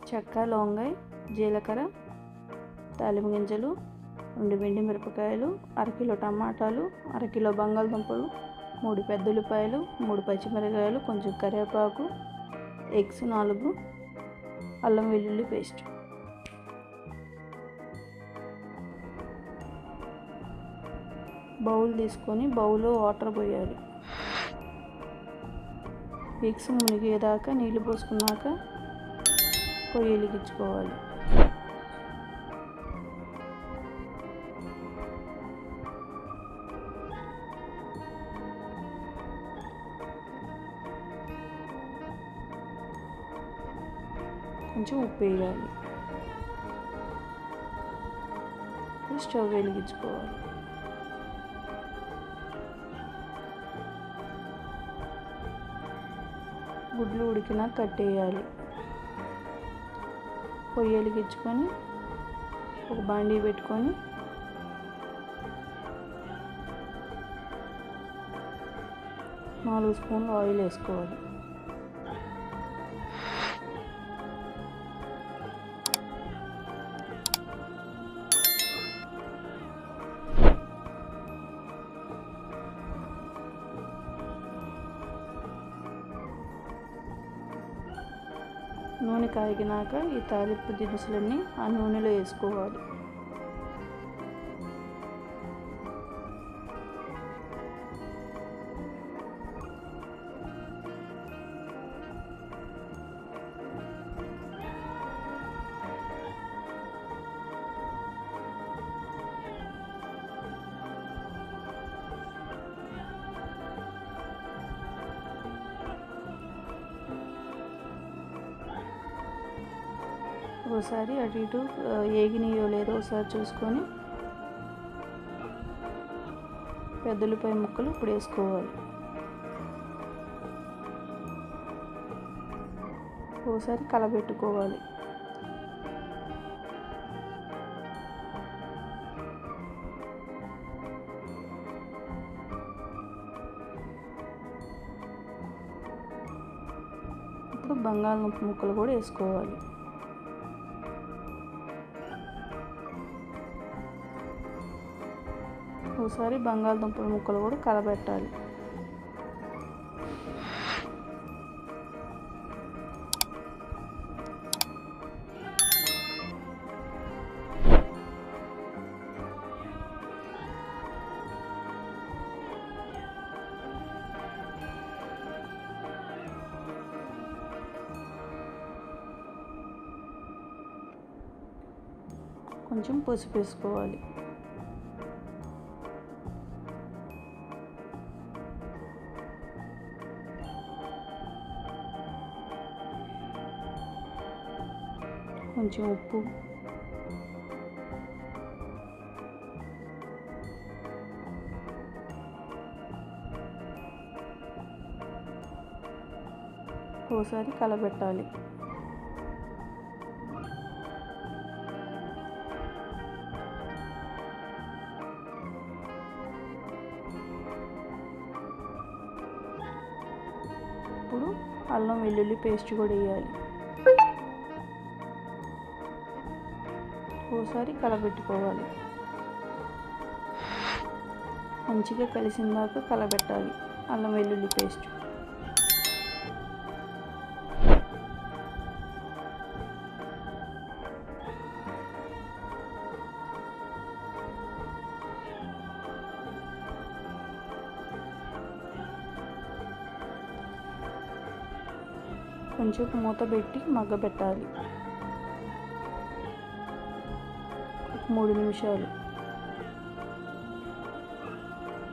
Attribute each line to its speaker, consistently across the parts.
Speaker 1: చెక్క, లవంగాయ, జీలకర్ర, తాలింపు గింజలు, 2 వెండి మిరపకాయలు, అరకిలో టమాటాలు, అరకిలో బంగాళదుంపలు, 3 పెద్ద ఉల్లిపాయలు, 3 పచ్చిమిరపకాయలు, కొంచెం కరివేపాకు, ఎగ్స్ 4, అల్లం వెల్లుల్లి పేస్ట్. బౌల్ తీసుకొని బౌల్లో వాటర్ పోయాలి. ఎగ్స్ మునిగేదాకా నీళ్ళు పోసుకున్నాక పొయ్యి వెలిగించుకోవాలి. కొంచెం ఉప్పు వేయాలి. స్టవ్ వెలిగించుకోవాలి. గుడ్లు ఉడికినా కట్టేయాలి. పొయ్యి వెలిగించుకొని ఒక బాండీ పెట్టుకొని నాలుగు స్పూన్లు ఆయిల్ వేసుకోవాలి. నూనె కాగినాక ఈ తాలింపు దినుసులన్నీ ఆ నూనెలో వేసుకోవాలి. ఒకసారి అటు ఇటు ఏగినాయో లేదో ఒకసారి చూసుకొని పెద్ద ఉల్లిపాయ ముక్కలు ఇప్పుడు వేసుకోవాలి. ఒకసారి కలబెట్టుకోవాలి. ఇప్పుడు బంగాళదుంప ముక్కలు కూడా వేసుకోవాలి. ఒకసారి బంగాళదుంపల ముక్కలు కూడా కలబెట్టాలి. కొంచెం పసుపు వేసుకోవాలి. కొంచెం ఉప్పు, ఒకసారి కలబెట్టాలి. ఇప్పుడు అల్లం వెల్లుల్లి పేస్ట్ కూడా వేయాలి. ఒకసారి కలబెట్టుకోవాలి. మంచిగా కలిసిందాక కలబెట్టాలి అల్లం వెల్లుల్లి పేస్ట్. కొంచెం మూత పెట్టి మగ్గబెట్టాలి. 3 నిమిషాలు.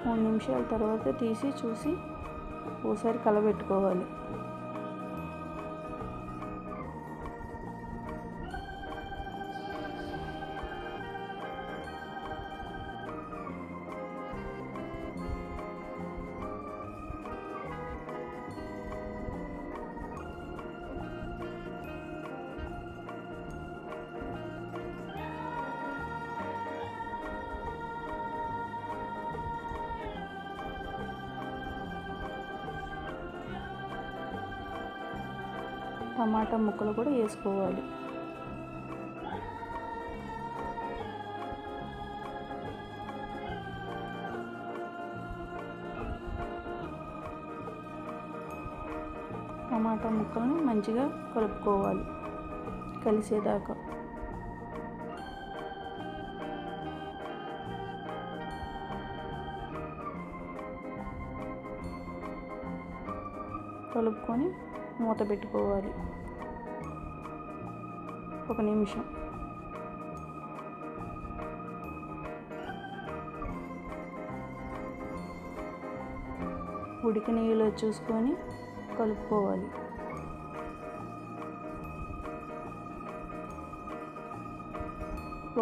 Speaker 1: 3 నిమిషాల తర్వాత తీసి చూసి ఒకసారి కలబెట్టుకోవాలి. టమాటా ముక్కలు కూడా వేసుకోవాలి. టమాటా ముక్కల్ని మంచిగా కలుపుకోవాలి కలిసేదాకా. కలుపుకొని మూత పెట్టుకోవాలి 1 నిమిషం. ఉడికినీలో చూసుకొని కలుపుకోవాలి.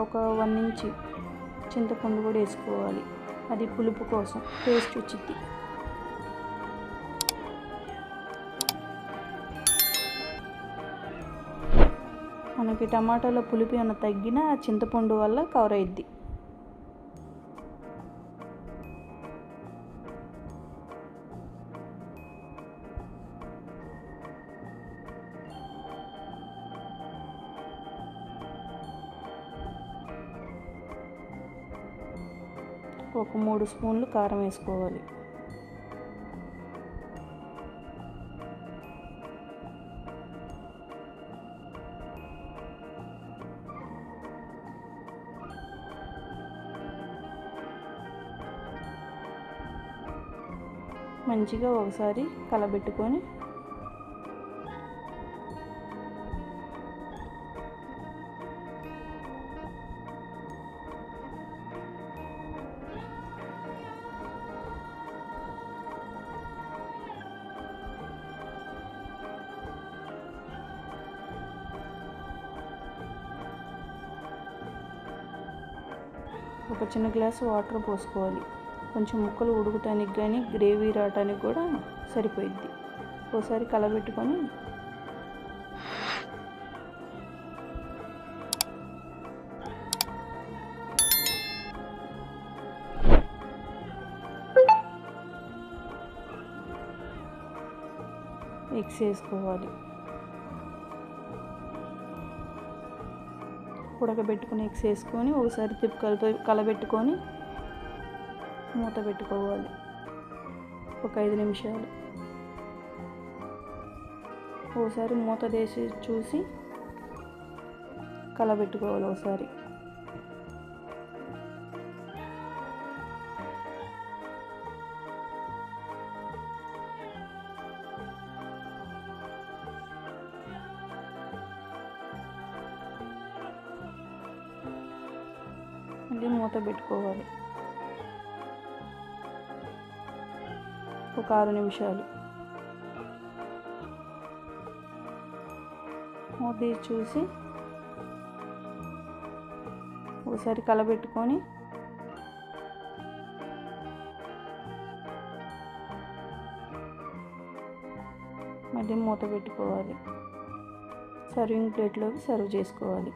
Speaker 1: ఒక 1 ఇంచ్ చింతపండు కూడా వేసుకోవాలి, అది పులుపు కోసం, టేస్ట్ వచ్చింది. మనకి టమాటాలో పులుపు ఏమైనా తగ్గినా చింతపండు వల్ల కవర్ అయ్యిద్ది. ఒక 3 స్పూన్లు కారం వేసుకోవాలి. మంచిగా ఒకసారి కలబెట్టుకొని ఒక చిన్న గ్లాసు వాటర్ పోసుకోవాలి. కొంచెం ముక్కలు ఉడుకుతానికి కానీ గ్రేవీ రావటానికి కూడా సరిపోయిద్ది. ఒకసారి కలబెట్టుకొని ఎగ్స్ వేసుకోవాలి. ఉడకబెట్టుకుని ఎగ్స్ వేసుకొని ఒకసారి కలబెట్టుకొని మూత పెట్టుకోవాలి ఒక 5 నిమిషాలు. ఒకసారి మూత తీసి చూసి కలబెట్టుకోవాలి ఒకసారి. మళ్ళీ మూత పెట్టుకోవాలి ఒక 6 నిమిషాలు. మూత చూసి ఒకసారి కలబెట్టుకొని మళ్ళీ మూత పెట్టుకోవాలి. సర్వింగ్ ప్లేట్లోకి సర్వ్ చేసుకోవాలి.